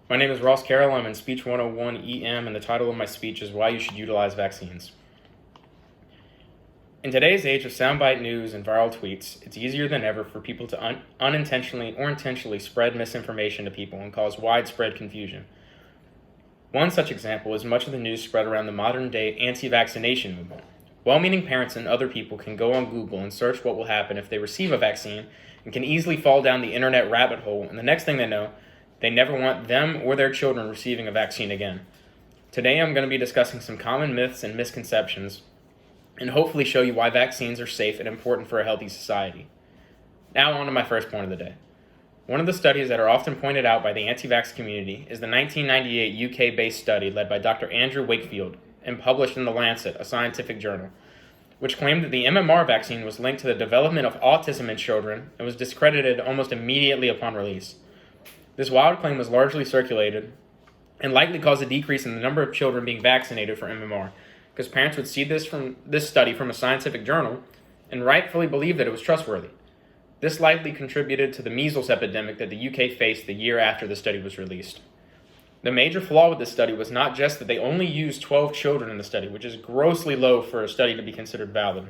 My name is Ross Carroll. I'm in Speech 101 EM, and the title of my speech is Why You Should Utilize Vaccines. In today's age of soundbite news and viral tweets, it's easier than ever for people to unintentionally or intentionally spread misinformation to people and cause widespread confusion. One such example is much of the news spread around the modern-day anti-vaccination movement. Well-meaning parents and other people can go on Google and search what will happen if they receive a vaccine and can easily fall down the internet rabbit hole, and the next thing they know, they never want them or their children receiving a vaccine again. Today I'm going to be discussing some common myths and misconceptions and hopefully show you why vaccines are safe and important for a healthy society. Now on to my first point of the day. One of the studies that are often pointed out by the anti-vax community is the 1998 UK-based study led by Dr. Andrew Wakefield and published in The Lancet, a scientific journal, which claimed that the MMR vaccine was linked to the development of autism in children and was discredited almost immediately upon release. This wild claim was largely circulated and likely caused a decrease in the number of children being vaccinated for MMR, because parents would see this study from a scientific journal and rightfully believe that it was trustworthy. This likely contributed to the measles epidemic that the UK faced the year after the study was released. The major flaw with this study was not just that they only used 12 children in the study, which is grossly low for a study to be considered valid,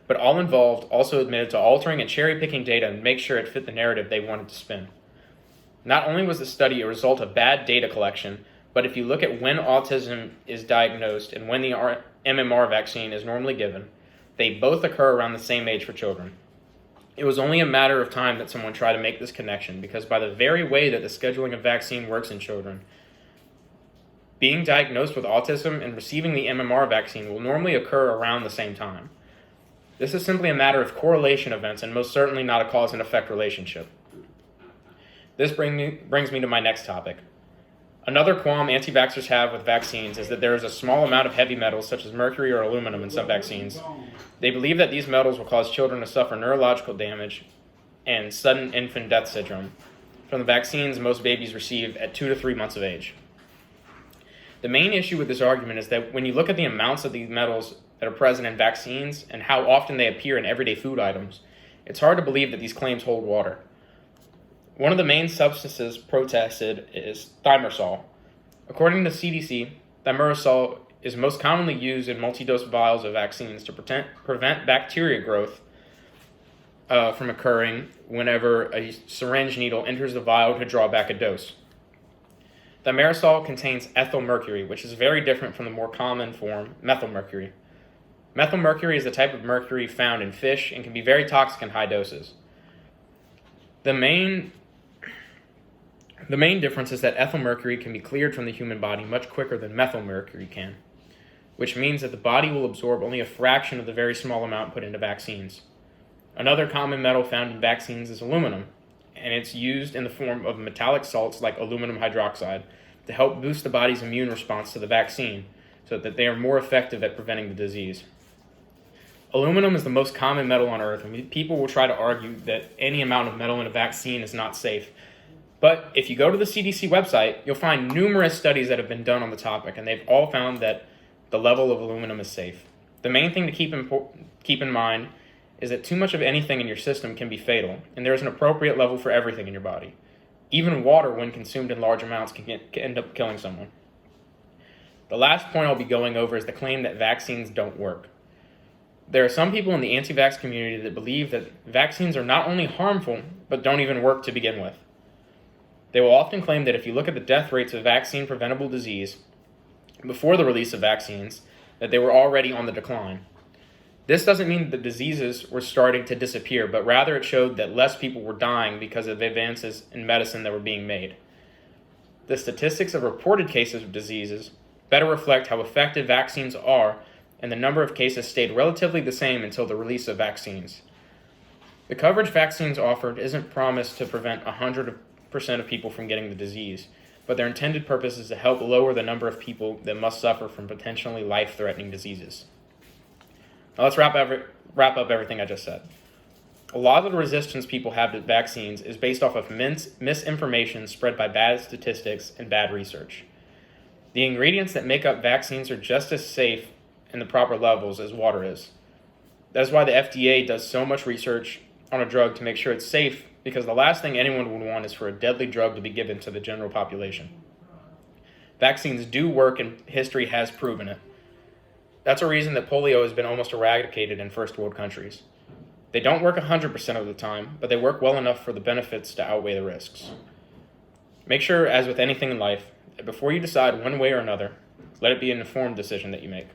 but all involved also admitted to altering and cherry-picking data and make sure it fit the narrative they wanted to spin. Not only was the study a result of bad data collection, but if you look at when autism is diagnosed and when the MMR vaccine is normally given, they both occur around the same age for children. It was only a matter of time that someone tried to make this connection, because by the very way that the scheduling of vaccine works in children, being diagnosed with autism and receiving the MMR vaccine will normally occur around the same time. This is simply a matter of correlation events and most certainly not a cause and effect relationship. This brings me to my next topic. Another qualm anti-vaxxers have with vaccines is that there is a small amount of heavy metals such as mercury or aluminum in some vaccines. They believe that these metals will cause children to suffer neurological damage and sudden infant death syndrome from the vaccines most babies receive at 2 to 3 months of age. The main issue with this argument is that when you look at the amounts of these metals that are present in vaccines and how often they appear in everyday food items, it's hard to believe that these claims hold water. One of the main substances protested is thimerosal. According to CDC, thimerosal is most commonly used in multi-dose vials of vaccines to prevent bacteria growth from occurring whenever a syringe needle enters the vial to draw back a dose. Thimerosal contains ethyl mercury, which is very different from the more common form, methylmercury. Methylmercury is the type of mercury found in fish and can be very toxic in high doses. The main difference is that ethyl mercury can be cleared from the human body much quicker than methylmercury can, which means that the body will absorb only a fraction of the very small amount put into vaccines. Another common metal found in vaccines is aluminum, and it's used in the form of metallic salts like aluminum hydroxide to help boost the body's immune response to the vaccine so that they are more effective at preventing the disease. Aluminum is the most common metal on Earth, and people will try to argue that any amount of metal in a vaccine is not safe. But if you go to the CDC website, you'll find numerous studies that have been done on the topic, and they've all found that the level of aluminum is safe. The main thing to keep in mind is that too much of anything in your system can be fatal, and there is an appropriate level for everything in your body. Even water, when consumed in large amounts, can end up killing someone. The last point I'll be going over is the claim that vaccines don't work. There are some people in the anti-vax community that believe that vaccines are not only harmful, but don't even work to begin with. They will often claim that if you look at the death rates of vaccine-preventable disease before the release of vaccines, that they were already on the decline. This doesn't mean that diseases were starting to disappear, but rather it showed that less people were dying because of advances in medicine that were being made. The statistics of reported cases of diseases better reflect how effective vaccines are, and the number of cases stayed relatively the same until the release of vaccines. The coverage vaccines offered isn't promised to prevent 100% of people from getting the disease, but their intended purpose is to help lower the number of people that must suffer from potentially life-threatening diseases. Now let's wrap up everything I just said. A lot of the resistance people have to vaccines is based off of misinformation spread by bad statistics and bad research. The ingredients that make up vaccines are just as safe in the proper levels as water is. That is why the FDA does so much research on a drug to make sure it's safe because the last thing anyone would want is for a deadly drug to be given to the general population. Vaccines do work, and history has proven it. That's a reason that polio has been almost eradicated in first world countries. They don't work 100% of the time, but they work well enough for the benefits to outweigh the risks. Make sure, as with anything in life, that before you decide one way or another, let it be an informed decision that you make.